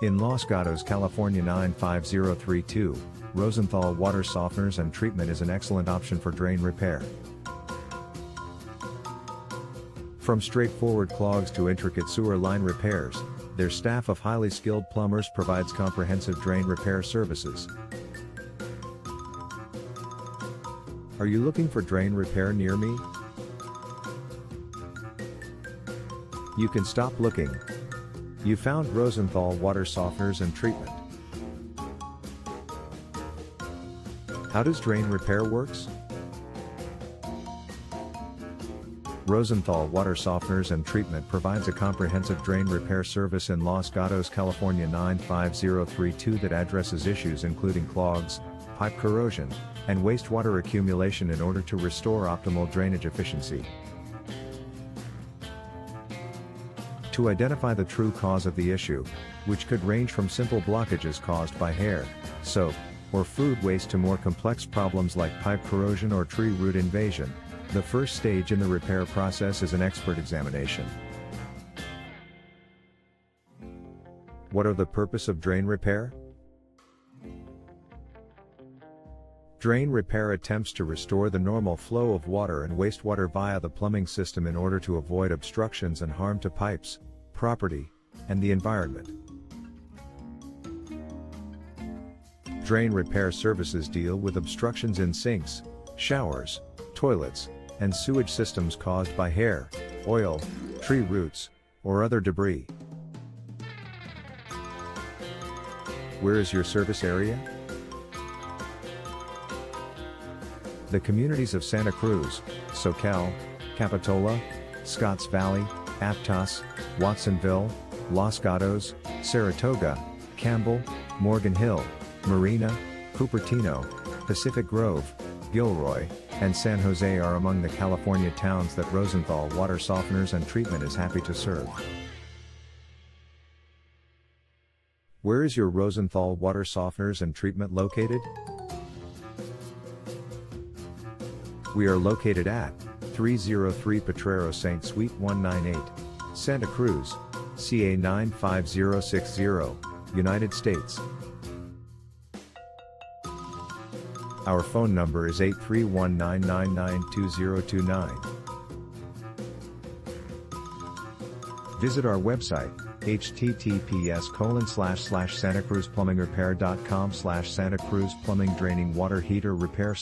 In Los Gatos, California 95032, Rosenthal Water Softeners and Treatment is an excellent option for drain repair. From straightforward clogs to intricate sewer line repairs, their staff of highly skilled plumbers provides comprehensive drain repair services. Are you looking for drain repair near me? You can stop looking. You found Rosenthal Water Softeners and Treatment. How does drain repair works? Rosenthal Water Softeners and Treatment provides a comprehensive drain repair service in Los Gatos, California 95032 that addresses issues including clogs, pipe corrosion, and wastewater accumulation in order to restore optimal drainage efficiency. To identify the true cause of the issue, which could range from simple blockages caused by hair, soap, or food waste to more complex problems like pipe corrosion or tree root invasion, the first stage in the repair process is an expert examination. What are the purpose of drain repair? Drain repair attempts to restore the normal flow of water and wastewater via the plumbing system in order to avoid obstructions and harm to pipes, property, and the environment. Drain repair services deal with obstructions in sinks, showers, toilets, and sewage systems caused by hair, oil, tree roots, or other debris. Where is your service area? The communities of Santa Cruz, Soquel, Capitola, Scotts Valley, Aptos, Watsonville, Los Gatos, Saratoga, Campbell, Morgan Hill, Marina, Cupertino, Pacific Grove, Gilroy, and San Jose are among the California towns that Rosenthal Water Softeners and Treatment is happy to serve. Where is your Rosenthal Water Softeners and Treatment located? We are located at 303 Potrero St. Suite 198, Santa Cruz, CA 95060, United States. Our phone number is 831-999-2029. Visit our website, https://santacruzplumbingrepair.com/Santa Cruz Plumbing Draining Water Heater Repair/